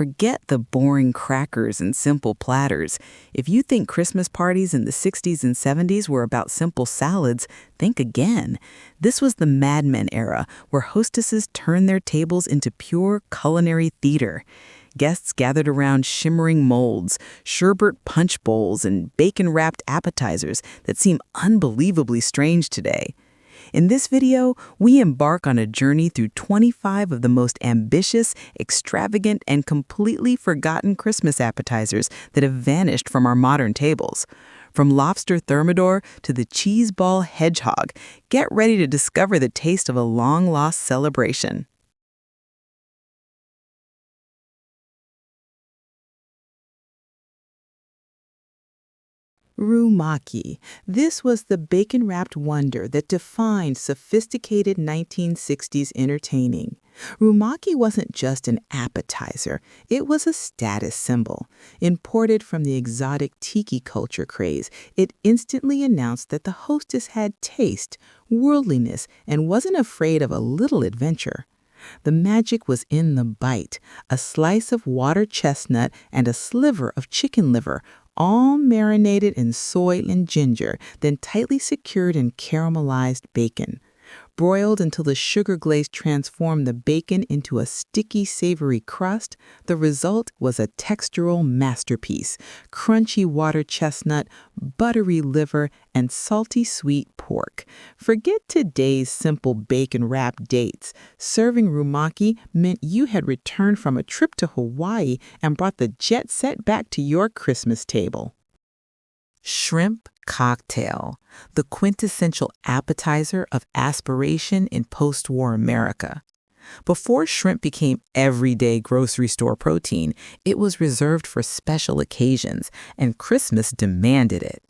Forget the boring crackers and simple platters. If you think Christmas parties in the 60s and 70s were about simple salads, think again. This was the Mad Men era, where hostesses turned their tables into pure culinary theater. Guests gathered around shimmering molds, sherbet punch bowls, and bacon-wrapped appetizers that seem unbelievably strange today. In this video, we embark on a journey through 25 of the most ambitious, extravagant, and completely forgotten Christmas appetizers that have vanished from our modern tables. From lobster thermidor to the cheese ball hedgehog, get ready to discover the taste of a long-lost celebration. Rumaki. This was the bacon-wrapped wonder that defined sophisticated 1960s entertaining. Rumaki wasn't just an appetizer, it was a status symbol. Imported from the exotic tiki culture craze, it instantly announced that the hostess had taste, worldliness, and wasn't afraid of a little adventure. The magic was in the bite, a slice of water chestnut and a sliver of chicken liver, all marinated in soy and ginger, then tightly secured in caramelized bacon. Broiled until the sugar glaze transformed the bacon into a sticky, savory crust, the result was a textural masterpiece: crunchy water chestnut, buttery liver, and salty sweet pork. Forget today's simple bacon-wrapped dates. Serving rumaki meant you had returned from a trip to Hawaii and brought the jet set back to your Christmas table. Shrimp cocktail, the quintessential appetizer of aspiration in post-war America. Before shrimp became everyday grocery store protein, it was reserved for special occasions, and Christmas demanded it.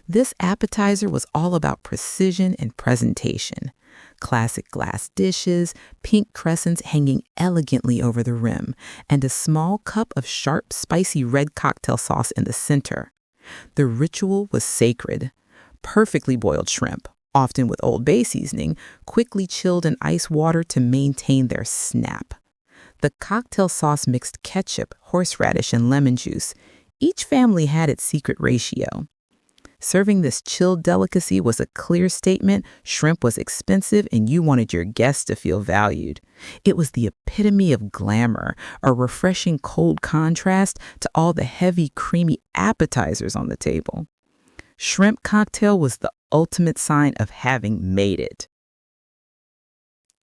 This appetizer was all about precision and presentation. Classic glass dishes, pink crescents hanging elegantly over the rim, and a small cup of sharp, spicy red cocktail sauce in the center. The ritual was sacred. Perfectly boiled shrimp, often with Old Bay seasoning, quickly chilled in ice water to maintain their snap. The cocktail sauce mixed ketchup, horseradish, and lemon juice. Each family had its secret ratio. Serving this chilled delicacy was a clear statement: shrimp was expensive and you wanted your guests to feel valued. It was the epitome of glamour, a refreshing cold contrast to all the heavy, creamy appetizers on the table. Shrimp cocktail was the ultimate sign of having made it.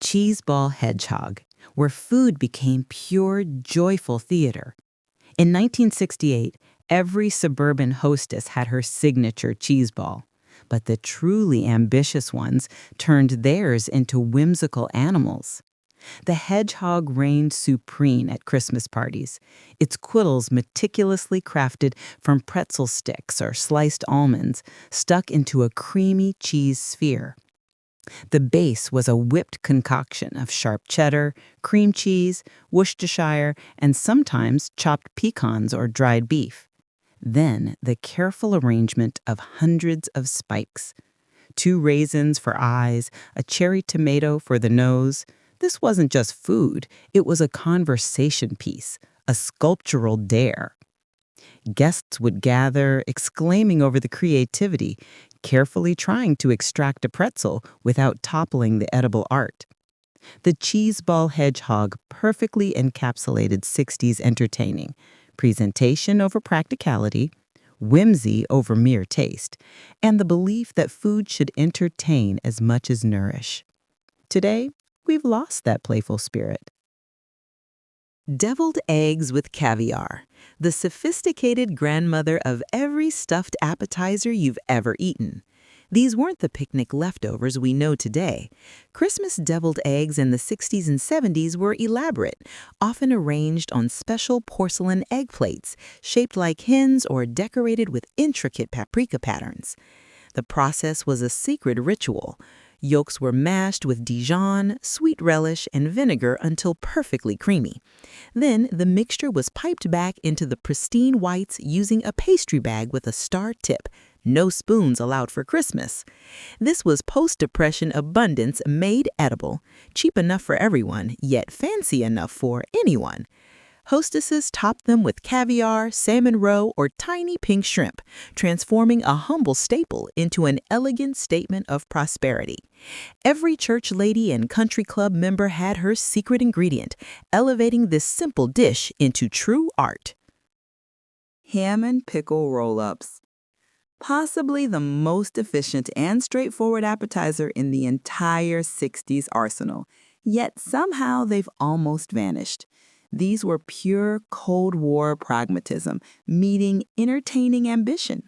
Cheese ball hedgehog, where food became pure, joyful theater. In 1968, every suburban hostess had her signature cheese ball, but the truly ambitious ones turned theirs into whimsical animals. The hedgehog reigned supreme at Christmas parties, its quiddles meticulously crafted from pretzel sticks or sliced almonds, stuck into a creamy cheese sphere. The base was a whipped concoction of sharp cheddar, cream cheese, Worcestershire, and sometimes chopped pecans or dried beef. Then the careful arrangement of hundreds of spikes. 2 raisins for eyes, a cherry tomato for the nose. This wasn't just food, it was a conversation piece, a sculptural dare. Guests would gather, exclaiming over the creativity, carefully trying to extract a pretzel without toppling the edible art. The cheese ball hedgehog perfectly encapsulated 60s entertaining: presentation over practicality, whimsy over mere taste, and the belief that food should entertain as much as nourish. Today, we've lost that playful spirit. Deviled eggs with caviar, the sophisticated grandmother of every stuffed appetizer you've ever eaten. These weren't the picnic leftovers we know today. Christmas deviled eggs in the 60s and 70s were elaborate, often arranged on special porcelain egg plates, shaped like hens or decorated with intricate paprika patterns. The process was a secret ritual. Yolks were mashed with Dijon, sweet relish, and vinegar until perfectly creamy. Then the mixture was piped back into the pristine whites using a pastry bag with a star tip. No spoons allowed for Christmas. This was post-Depression abundance made edible, cheap enough for everyone, yet fancy enough for anyone. Hostesses topped them with caviar, salmon roe, or tiny pink shrimp, transforming a humble staple into an elegant statement of prosperity. Every church lady and country club member had her secret ingredient, elevating this simple dish into true art. Ham and pickle roll-ups. Possibly the most efficient and straightforward appetizer in the entire 60s arsenal, yet somehow they've almost vanished. These were pure Cold War pragmatism, meeting entertaining ambition.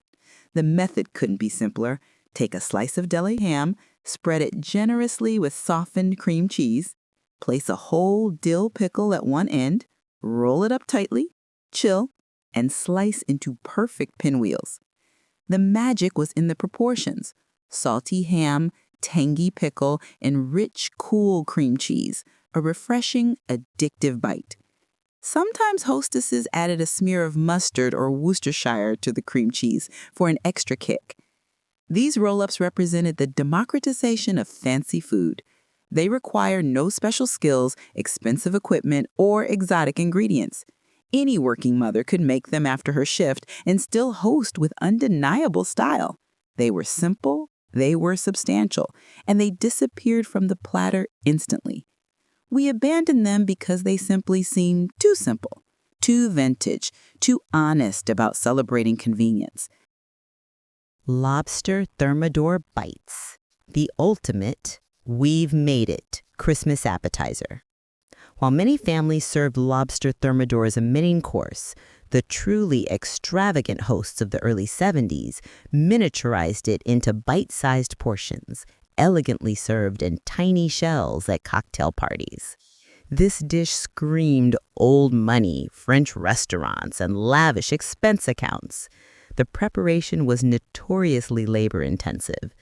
The method couldn't be simpler. Take a slice of deli ham, spread it generously with softened cream cheese, place a whole dill pickle at one end, roll it up tightly, chill, and slice into perfect pinwheels. The magic was in the proportions: salty ham, tangy pickle, and rich, cool cream cheese, a refreshing, addictive bite. Sometimes hostesses added a smear of mustard or Worcestershire to the cream cheese for an extra kick. These roll-ups represented the democratization of fancy food. They require no special skills, expensive equipment, or exotic ingredients. Any working mother could make them after her shift and still host with undeniable style. They were simple, they were substantial, and they disappeared from the platter instantly. We abandoned them because they simply seemed too simple, too vintage, too honest about celebrating convenience. Lobster Thermidor Bites, the ultimate "we've made it" Christmas appetizer. While many families served lobster thermidor as a main course, the truly extravagant hosts of the early 70s miniaturized it into bite-sized portions, elegantly served in tiny shells at cocktail parties. This dish screamed old money, French restaurants, and lavish expense accounts. The preparation was notoriously labor-intensive.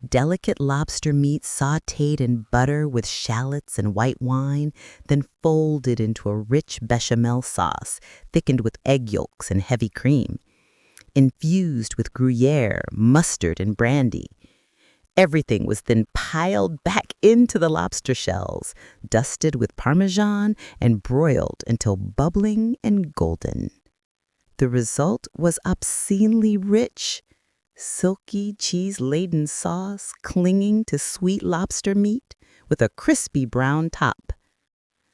Delicate lobster meat sautéed in butter with shallots and white wine, then folded into a rich bechamel sauce, thickened with egg yolks and heavy cream. Infused with Gruyere, mustard, and brandy. Everything was then piled back into the lobster shells, dusted with Parmesan, and broiled until bubbling and golden. The result was obscenely rich, silky, cheese-laden sauce clinging to sweet lobster meat with a crispy brown top.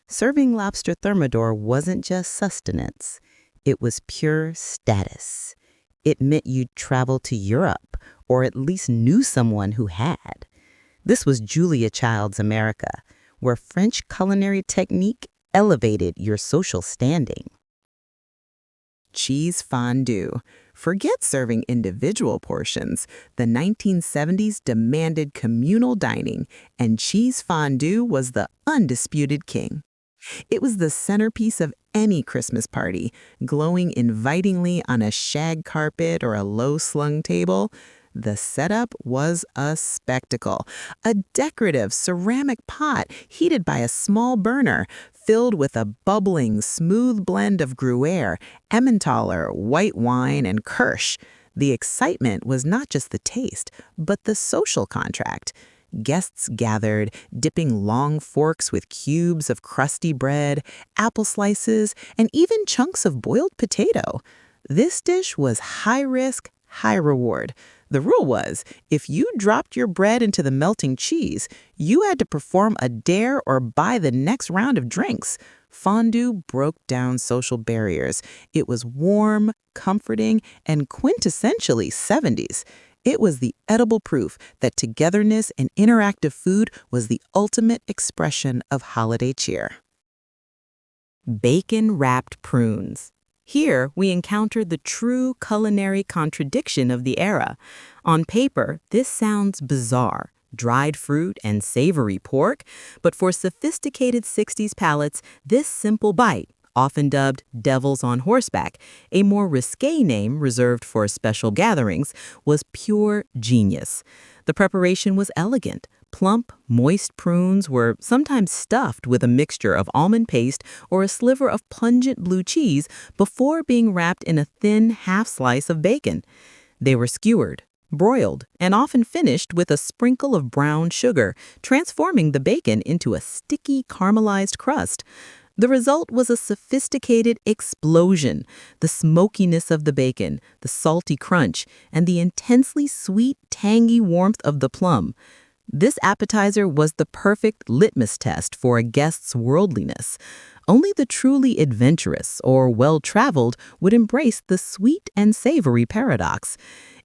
Serving lobster thermidor wasn't just sustenance. It was pure status. It meant you'd travel to Europe, or at least knew someone who had. This was Julia Child's America, where French culinary technique elevated your social standing. Cheese fondue. Forget serving individual portions. The 1970s demanded communal dining, and cheese fondue was the undisputed king. It was the centerpiece of any Christmas party, glowing invitingly on a shag carpet or a low-slung table. The setup was a spectacle. A decorative ceramic pot heated by a small burner, filled with a bubbling, smooth blend of Gruyere, Emmentaler, white wine, and Kirsch. The excitement was not just the taste, but the social contract. Guests gathered, dipping long forks with cubes of crusty bread, apple slices, and even chunks of boiled potato. This dish was high risk, high reward. The rule was, if you dropped your bread into the melting cheese, you had to perform a dare or buy the next round of drinks. Fondue broke down social barriers. It was warm, comforting, and quintessentially 70s. It was the edible proof that togetherness and interactive food was the ultimate expression of holiday cheer. Bacon-wrapped prunes. Here, we encounter the true culinary contradiction of the era. On paper, this sounds bizarre, dried fruit and savory pork, but for sophisticated 60s palates, this simple bite, often dubbed Devils on Horseback, a more risque name reserved for special gatherings, was pure genius. The preparation was elegant. Plump, moist prunes were sometimes stuffed with a mixture of almond paste or a sliver of pungent blue cheese before being wrapped in a thin half slice of bacon. They were skewered, broiled, and often finished with a sprinkle of brown sugar, transforming the bacon into a sticky, caramelized crust. The result was a sophisticated explosion. The smokiness of the bacon, the salty crunch, and the intensely sweet, tangy warmth of the plum. This appetizer was the perfect litmus test for a guest's worldliness. Only the truly adventurous or well-traveled would embrace the sweet and savory paradox.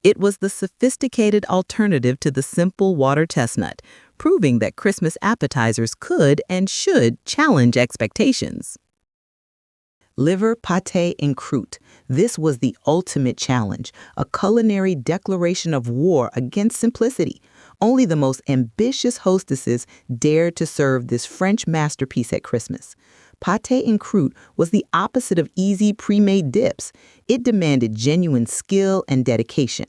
It was the sophisticated alternative to the simple water chestnut, proving that Christmas appetizers could and should challenge expectations. Liver pâté en croûte. This was the ultimate challenge, a culinary declaration of war against simplicity. Only the most ambitious hostesses dared to serve this French masterpiece at Christmas. Pâté en croûte was the opposite of easy pre-made dips. It demanded genuine skill and dedication.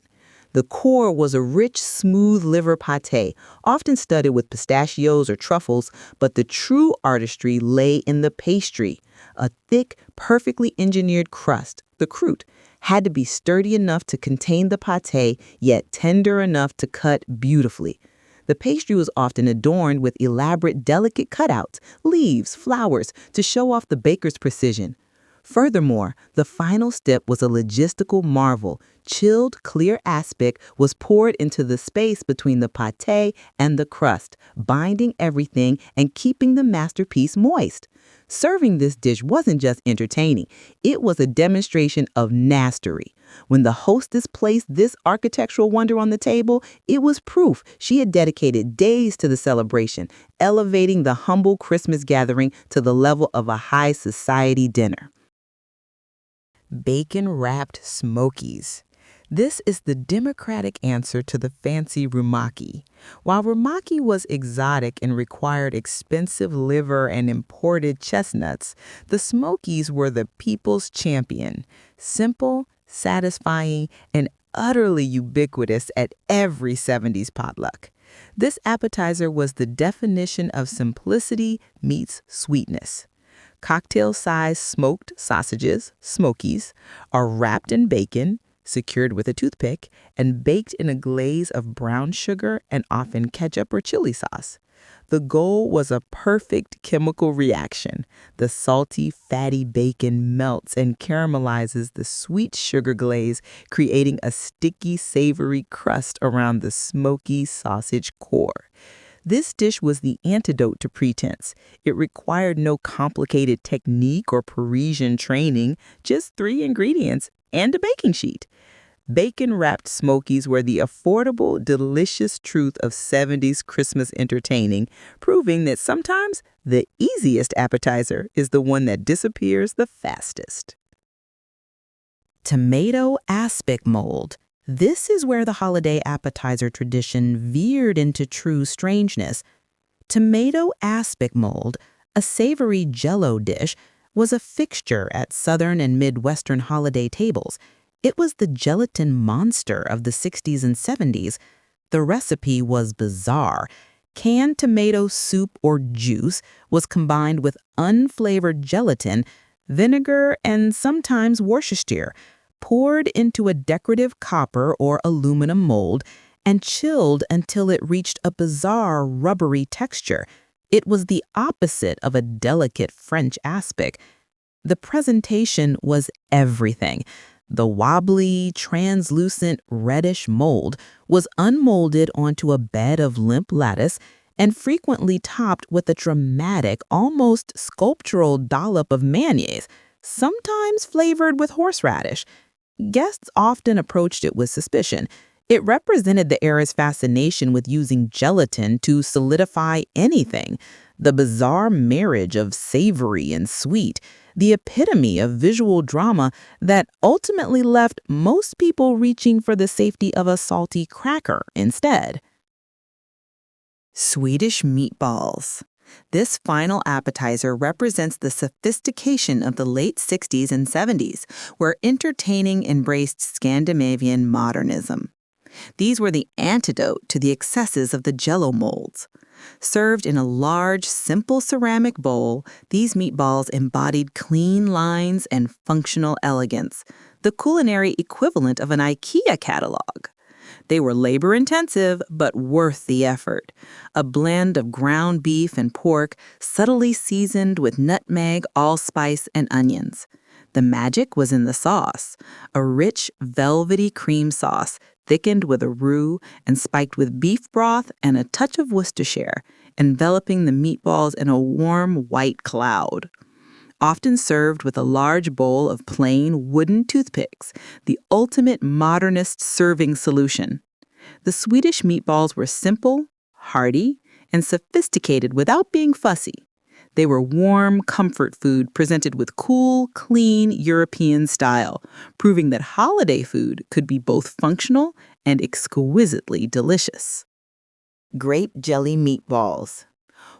The core was a rich, smooth liver pâté, often studded with pistachios or truffles, but the true artistry lay in the pastry. A thick, perfectly engineered crust, the croûte, had to be sturdy enough to contain the pâté, yet tender enough to cut beautifully. The pastry was often adorned with elaborate, delicate cutouts, leaves, flowers, to show off the baker's precision. Furthermore, the final step was a logistical marvel. Chilled, clear aspic was poured into the space between the pâté and the crust, binding everything and keeping the masterpiece moist. Serving this dish wasn't just entertaining, it was a demonstration of mastery. When the hostess placed this architectural wonder on the table, it was proof she had dedicated days to the celebration, elevating the humble Christmas gathering to the level of a high society dinner. Bacon-wrapped smokies. This is the democratic answer to the fancy rumaki. While rumaki was exotic and required expensive liver and imported chestnuts, the smokies were the people's champion. Simple, satisfying, and utterly ubiquitous at every 70s potluck. This appetizer was the definition of simplicity meets sweetness. Cocktail-sized smoked sausages, smokies, are wrapped in bacon, secured with a toothpick, and baked in a glaze of brown sugar and often ketchup or chili sauce. The goal was a perfect chemical reaction. The salty, fatty bacon melts and caramelizes the sweet sugar glaze, creating a sticky, savory crust around the smoky sausage core. This dish was the antidote to pretense. It required no complicated technique or Parisian training, just 3 ingredients and a baking sheet. Bacon-wrapped smokies were the affordable, delicious truth of 70s Christmas entertaining, proving that sometimes the easiest appetizer is the one that disappears the fastest. Tomato aspic mold. This is where the holiday appetizer tradition veered into true strangeness. Tomato aspic mold, a savory Jell-O dish, was a fixture at Southern and Midwestern holiday tables. It was the gelatin monster of the 60s and 70s. The recipe was bizarre. Canned tomato soup or juice was combined with unflavored gelatin, vinegar, and sometimes Worcestershire, poured into a decorative copper or aluminum mold, and chilled until it reached a bizarre rubbery texture. It was the opposite of a delicate French aspic. The presentation was everything. The wobbly, translucent, reddish mold was unmolded onto a bed of limp lattice and frequently topped with a dramatic, almost sculptural dollop of mayonnaise, sometimes flavored with horseradish. Guests often approached it with suspicion. It represented the era's fascination with using gelatin to solidify anything, the bizarre marriage of savory and sweet, the epitome of visual drama that ultimately left most people reaching for the safety of a salty cracker instead. Swedish meatballs. This final appetizer represents the sophistication of the late 60s and 70s, where entertaining embraced Scandinavian modernism. These were the antidote to the excesses of the Jell-O molds. Served in a large, simple ceramic bowl, these meatballs embodied clean lines and functional elegance, the culinary equivalent of an IKEA catalog. They were labor-intensive, but worth the effort. A blend of ground beef and pork, subtly seasoned with nutmeg, allspice, and onions. The magic was in the sauce, a rich, velvety cream sauce, thickened with a roux and spiked with beef broth and a touch of Worcestershire, enveloping the meatballs in a warm white cloud. Often served with a large bowl of plain wooden toothpicks, the ultimate modernist serving solution. The Swedish meatballs were simple, hearty, and sophisticated without being fussy. They were warm comfort food presented with cool, clean European style, proving that holiday food could be both functional and exquisitely delicious. Grape jelly meatballs.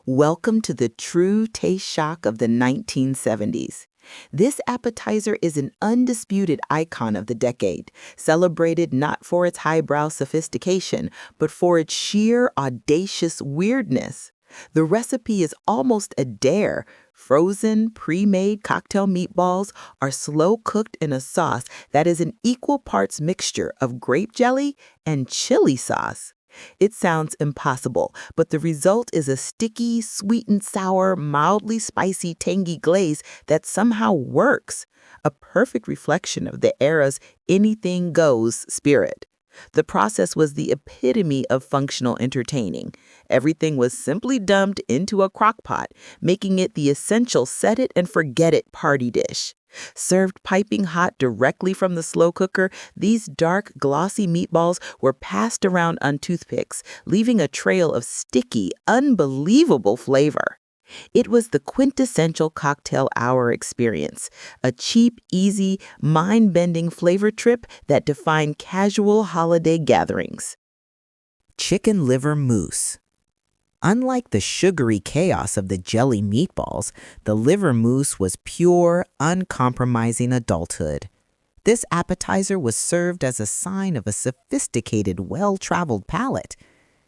Welcome to the true taste shock of the 1970s. This appetizer is an undisputed icon of the decade, celebrated not for its highbrow sophistication, but for its sheer audacious weirdness. The recipe is almost a dare. Frozen, pre-made cocktail meatballs are slow-cooked in a sauce that is an equal parts mixture of grape jelly and chili sauce. It sounds impossible, but the result is a sticky, sweet and sour, mildly spicy, tangy glaze that somehow works, a perfect reflection of the era's anything goes spirit. The process was the epitome of functional entertaining. Everything was simply dumped into a crock pot, making it the essential set-it-and-forget-it party dish. Served piping hot directly from the slow cooker, these dark, glossy meatballs were passed around on toothpicks, leaving a trail of sticky, unbelievable flavor. It was the quintessential cocktail hour experience, a cheap, easy, mind-bending flavor trip that defined casual holiday gatherings. Chicken liver mousse. Unlike the sugary chaos of the jelly meatballs, the liver mousse was pure, uncompromising adulthood. This appetizer was served as a sign of a sophisticated, well-traveled palate.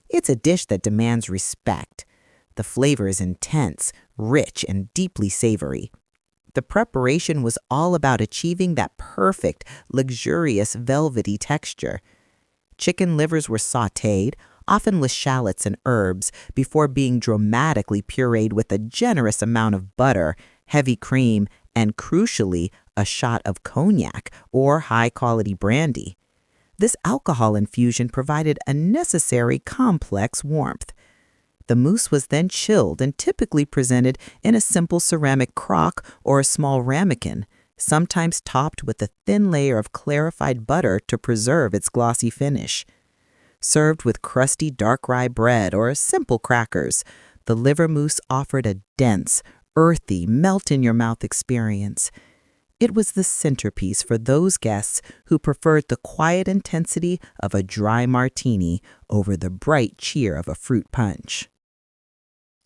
It's a dish that demands respect. The flavor is intense, rich, and deeply savory. The preparation was all about achieving that perfect, luxurious, velvety texture. Chicken livers were sautéed, often with shallots and herbs, before being dramatically pureed with a generous amount of butter, heavy cream, and crucially, a shot of cognac or high-quality brandy. This alcohol infusion provided a necessary complex warmth. The mousse was then chilled and typically presented in a simple ceramic crock or a small ramekin, sometimes topped with a thin layer of clarified butter to preserve its glossy finish. Served with crusty dark rye bread or simple crackers, the liver mousse offered a dense, earthy, melt-in-your-mouth experience. It was the centerpiece for those guests who preferred the quiet intensity of a dry martini over the bright cheer of a fruit punch.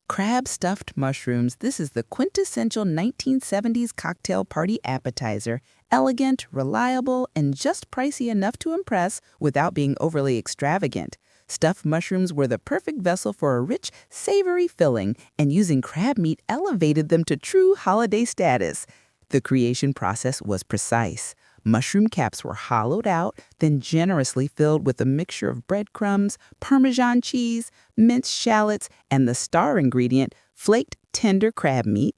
Crab stuffed mushrooms. This is the quintessential 1970s cocktail party appetizer, elegant, reliable, and just pricey enough to impress without being overly extravagant. Stuffed mushrooms were the perfect vessel for a rich, savory filling, and using crab meat elevated them to true holiday status. The creation process was precise. Mushroom caps were hollowed out, then generously filled with a mixture of breadcrumbs, Parmesan cheese, minced shallots, and the star ingredient, flaked tender crab meat.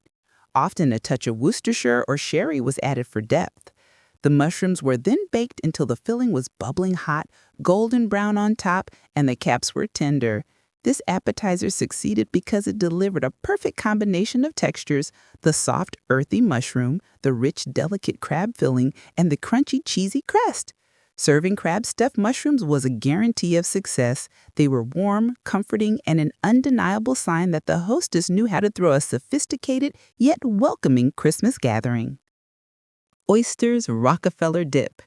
Often a touch of Worcestershire or sherry was added for depth. The mushrooms were then baked until the filling was bubbling hot, golden brown on top, and the caps were tender. This appetizer succeeded because it delivered a perfect combination of textures: the soft, earthy mushroom, the rich, delicate crab filling, and the crunchy, cheesy crust. Serving crab-stuffed mushrooms was a guarantee of success. They were warm, comforting, and an undeniable sign that the hostess knew how to throw a sophisticated yet welcoming Christmas gathering. Oysters Rockefeller dip.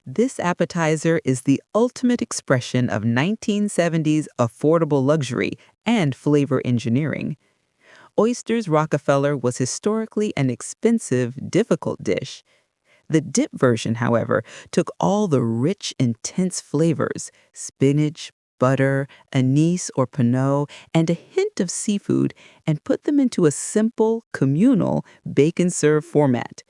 This appetizer is the ultimate expression of 1970s affordable luxury and flavor engineering. Oysters Rockefeller was historically an expensive, difficult dish. The dip version, however, took all the rich, intense flavors, spinach, butter, anise or pineau, and a hint of seafood, and put them into a simple, communal, bake-and-serve format.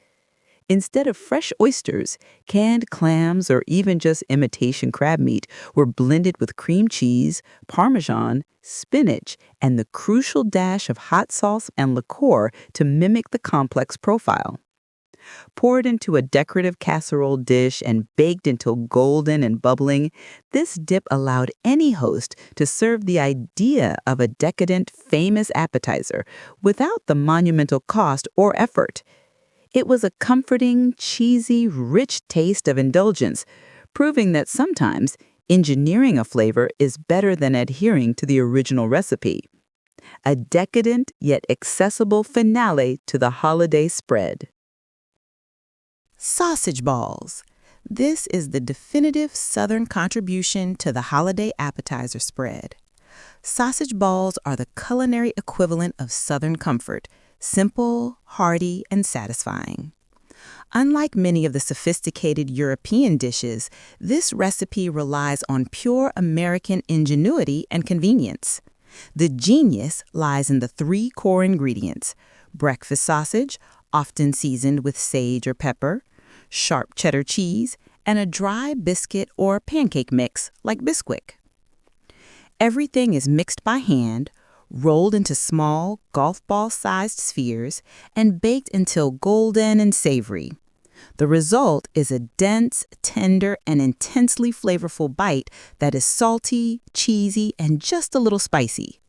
Instead of fresh oysters, canned clams or even just imitation crab meat were blended with cream cheese, parmesan, spinach, and the crucial dash of hot sauce and liqueur to mimic the complex profile. Poured into a decorative casserole dish and baked until golden and bubbling, this dip allowed any host to serve the idea of a decadent, famous appetizer without the monumental cost or effort. It was a comforting, cheesy, rich taste of indulgence, proving that sometimes engineering a flavor is better than adhering to the original recipe. A decadent yet accessible finale to the holiday spread. Sausage balls. This is the definitive Southern contribution to the holiday appetizer spread. Sausage balls are the culinary equivalent of Southern comfort, simple, hearty, and satisfying. Unlike many of the sophisticated European dishes, this recipe relies on pure American ingenuity and convenience. The genius lies in the three core ingredients: breakfast sausage, often seasoned with sage or pepper, sharp cheddar cheese, and a dry biscuit or pancake mix like Bisquick. Everything is mixed by hand, rolled into small golf ball-sized spheres, and baked until golden and savory. The result is a dense, tender, and intensely flavorful bite that is salty, cheesy, and just a little spicy.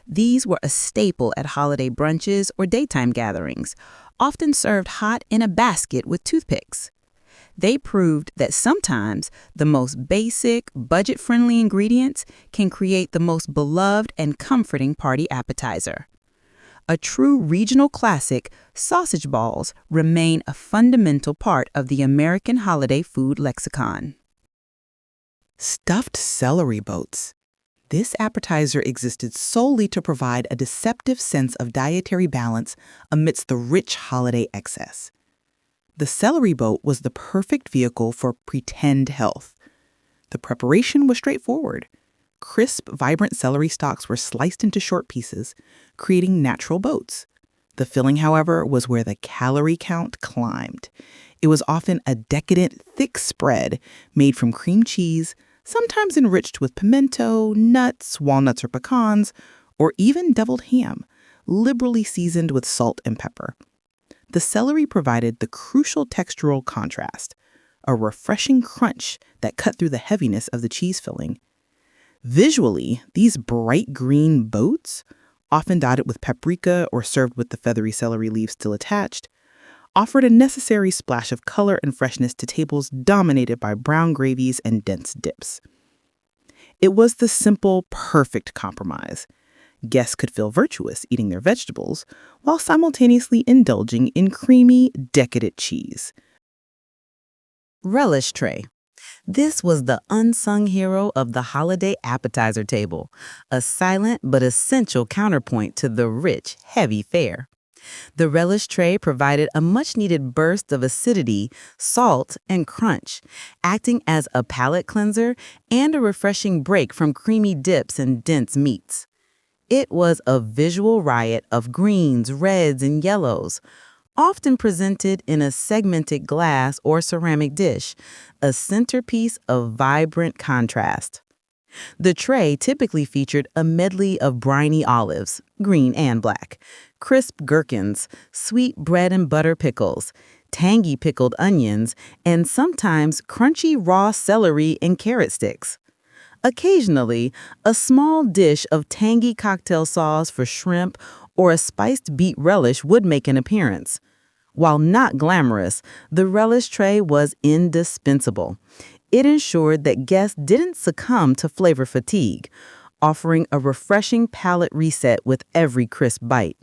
These were a staple at holiday brunches or daytime gatherings, often served hot in a basket with toothpicks. They proved that sometimes the most basic, budget-friendly ingredients can create the most beloved and comforting party appetizer. A true regional classic, sausage balls remain a fundamental part of the American holiday food lexicon. Stuffed celery boats. This appetizer existed solely to provide a deceptive sense of dietary balance amidst the rich holiday excess. The celery boat was the perfect vehicle for pretend health. The preparation was straightforward. Crisp, vibrant celery stalks were sliced into short pieces, creating natural boats. The filling, however, was where the calorie count climbed. It was often a decadent, thick spread made from cream cheese, sometimes enriched with pimento, nuts, walnuts or pecans, or even deviled ham, liberally seasoned with salt and pepper. The celery provided the crucial textural contrast, a refreshing crunch that cut through the heaviness of the cheese filling. Visually, these bright green boats, often dotted with paprika or served with the feathery celery leaves still attached, offered a necessary splash of color and freshness to tables dominated by brown gravies and dense dips. It was the simple, perfect compromise. Guests could feel virtuous eating their vegetables while simultaneously indulging in creamy, decadent cheese. Relish tray. This was the unsung hero of the holiday appetizer table, a silent but essential counterpoint to the rich, heavy fare. The relish tray provided a much-needed burst of acidity, salt, and crunch, acting as a palate cleanser and a refreshing break from creamy dips and dense meats. It was a visual riot of greens, reds, and yellows, often presented in a segmented glass or ceramic dish, a centerpiece of vibrant contrast. The tray typically featured a medley of briny olives, green and black, crisp gherkins, sweet bread and butter pickles, tangy pickled onions, and sometimes crunchy raw celery and carrot sticks. Occasionally, a small dish of tangy cocktail sauce for shrimp or a spiced beet relish would make an appearance. While not glamorous, the relish tray was indispensable. It ensured that guests didn't succumb to flavor fatigue, offering a refreshing palate reset with every crisp bite.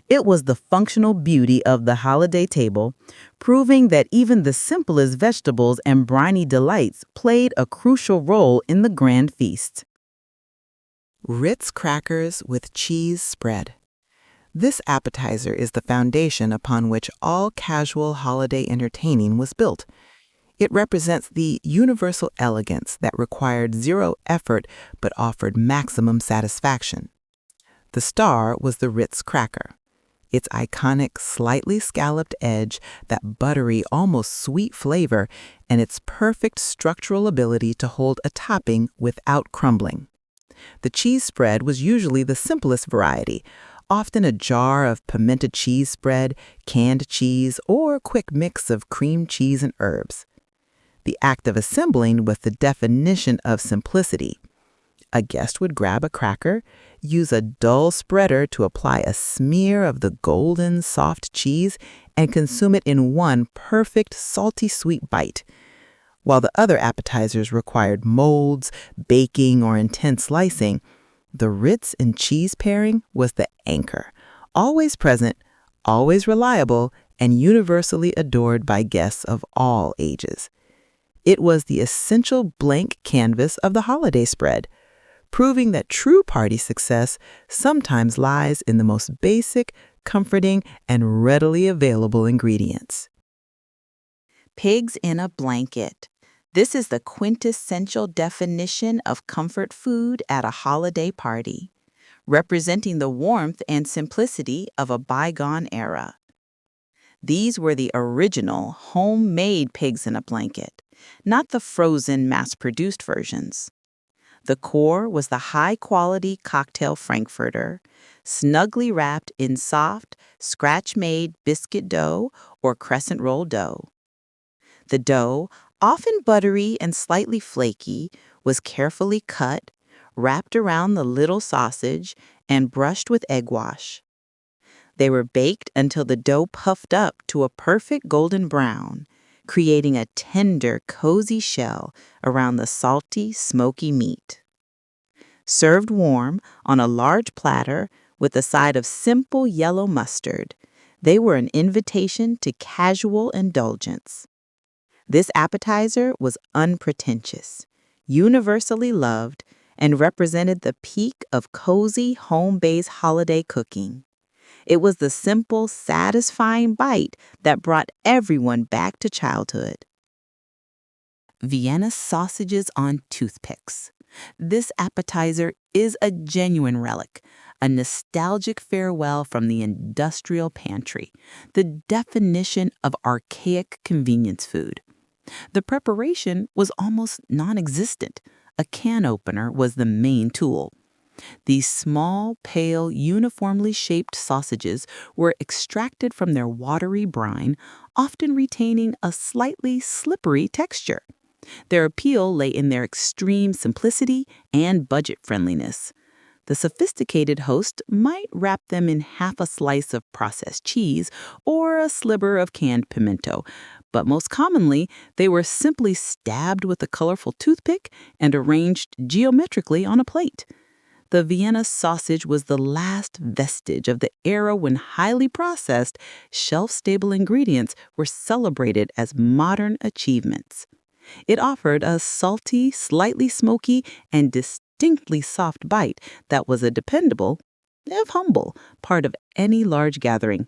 It was the functional beauty of the holiday table, proving that even the simplest vegetables and briny delights played a crucial role in the grand feast. Ritz crackers with cheese spread. This appetizer is the foundation upon which all casual holiday entertaining was built. It represents the universal elegance that required zero effort but offered maximum satisfaction. The star was the Ritz cracker. Its iconic, slightly scalloped edge, that buttery, almost sweet flavor, and its perfect structural ability to hold a topping without crumbling. The cheese spread was usually the simplest variety, often a jar of pimento cheese spread, canned cheese, or a quick mix of cream cheese and herbs. The act of assembling was the definition of simplicity. A guest would grab a cracker, use a dull spreader to apply a smear of the golden, soft cheese, and consume it in one perfect, salty, sweet bite. While the other appetizers required molds, baking, or intense slicing, the Ritz and cheese pairing was the anchor, always present, always reliable, and universally adored by guests of all ages. It was the essential blank canvas of the holiday spread, proving that true party success sometimes lies in the most basic, comforting, and readily available ingredients. Pigs in a blanket. This is the quintessential definition of comfort food at a holiday party, representing the warmth and simplicity of a bygone era. These were the original homemade pigs in a blanket, not the frozen mass-produced versions. The core was the high-quality cocktail frankfurter, snugly wrapped in soft, scratch-made biscuit dough or crescent roll dough. The dough, often buttery and slightly flaky, was carefully cut, wrapped around the little sausage, and brushed with egg wash. They were baked until the dough puffed up to a perfect golden brown, creating a tender, cozy shell around the salty, smoky meat. Served warm on a large platter with a side of simple yellow mustard, they were an invitation to casual indulgence. This appetizer was unpretentious, universally loved, and represented the peak of cozy home-based holiday cooking. It was the simple, satisfying bite that brought everyone back to childhood. Vienna sausages on toothpicks. This appetizer is a genuine relic, a nostalgic farewell from the industrial pantry, the definition of archaic convenience food. The preparation was almost non-existent. A can opener was the main tool. These small, pale, uniformly shaped sausages were extracted from their watery brine, often retaining a slightly slippery texture. Their appeal lay in their extreme simplicity and budget friendliness. The sophisticated host might wrap them in half a slice of processed cheese or a sliver of canned pimento, but most commonly, they were simply stabbed with a colorful toothpick and arranged geometrically on a plate. The Vienna sausage was the last vestige of the era when highly processed, shelf-stable ingredients were celebrated as modern achievements. It offered a salty, slightly smoky, and distinctly soft bite that was a dependable, if humble, part of any large gathering.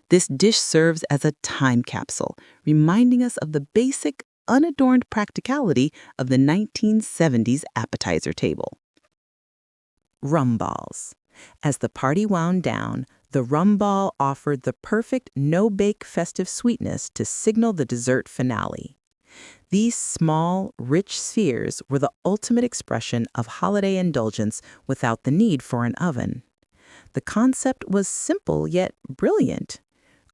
This dish serves as a time capsule, reminding us of the basic, unadorned practicality of the 1970s appetizer table. Rum balls. As the party wound down, the rum ball offered the perfect no-bake festive sweetness to signal the dessert finale. These small, rich spheres were the ultimate expression of holiday indulgence without the need for an oven. The concept was simple yet brilliant.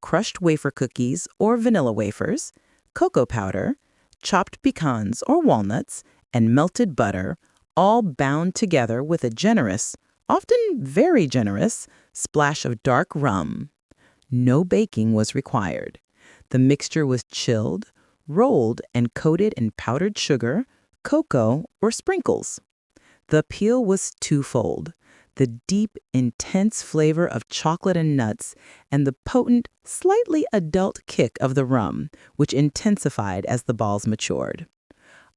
Crushed wafer cookies or vanilla wafers, cocoa powder, chopped pecans or walnuts, and melted butter, all bound together with a generous, often very generous, splash of dark rum. No baking was required. The mixture was chilled, rolled, and coated in powdered sugar, cocoa, or sprinkles. The appeal was twofold: the deep, intense flavor of chocolate and nuts, and the potent, slightly adult kick of the rum, which intensified as the balls matured.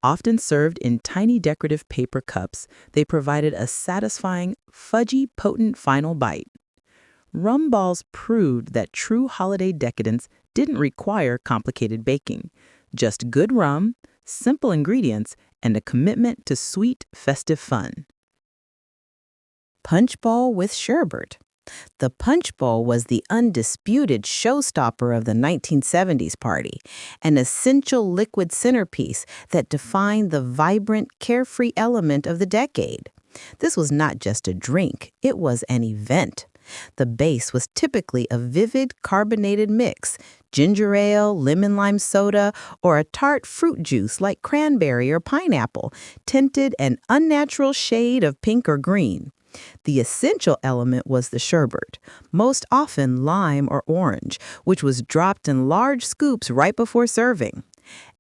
Often served in tiny decorative paper cups, they provided a satisfying, fudgy, potent final bite. Rum balls proved that true holiday decadence didn't require complicated baking, just good rum, simple ingredients, and a commitment to sweet, festive fun. Punch ball with sherbet. The punch bowl was the undisputed showstopper of the 1970s party, an essential liquid centerpiece that defined the vibrant, carefree element of the decade. This was not just a drink, it was an event. The base was typically a vivid carbonated mix, ginger ale, lemon lime soda, or a tart fruit juice like cranberry or pineapple, tinted an unnatural shade of pink or green. The essential element was the sherbet, most often lime or orange, which was dropped in large scoops right before serving.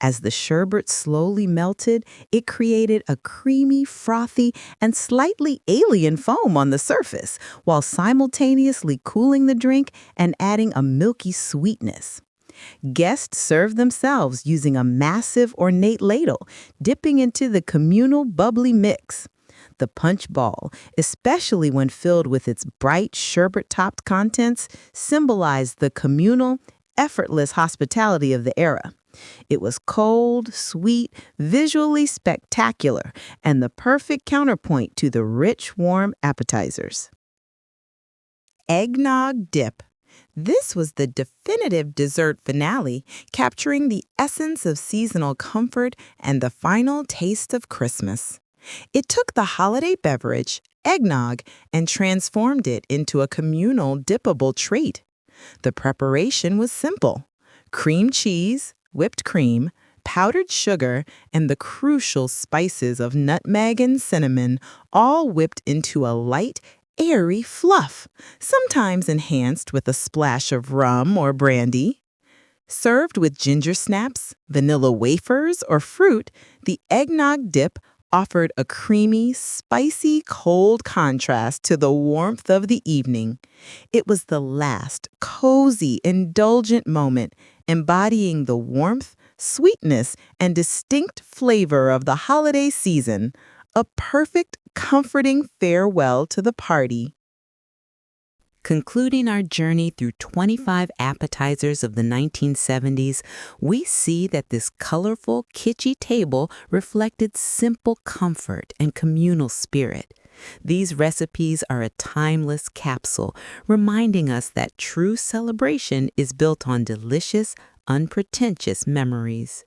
As the sherbet slowly melted, it created a creamy, frothy, and slightly alien foam on the surface, while simultaneously cooling the drink and adding a milky sweetness. Guests served themselves using a massive ornate ladle, dipping into the communal bubbly mix. The punch ball, especially when filled with its bright sherbet-topped contents, symbolized the communal, effortless hospitality of the era. It was cold, sweet, visually spectacular, and the perfect counterpoint to the rich, warm appetizers. Eggnog dip. This was the definitive dessert finale, capturing the essence of seasonal comfort and the final taste of Christmas. It took the holiday beverage, eggnog, and transformed it into a communal dippable treat. The preparation was simple: cream cheese, whipped cream, powdered sugar, and the crucial spices of nutmeg and cinnamon, all whipped into a light, airy fluff, sometimes enhanced with a splash of rum or brandy. Served with ginger snaps, vanilla wafers, or fruit, the eggnog dip offered a creamy, spicy, cold contrast to the warmth of the evening. It was the last, cozy, indulgent moment, embodying the warmth, sweetness, and distinct flavor of the holiday season, a perfect, comforting farewell to the party. Concluding our journey through 25 appetizers of the 1970s, we see that this colorful, kitschy table reflected simple comfort and communal spirit. These recipes are a timeless capsule, reminding us that true celebration is built on delicious, unpretentious memories.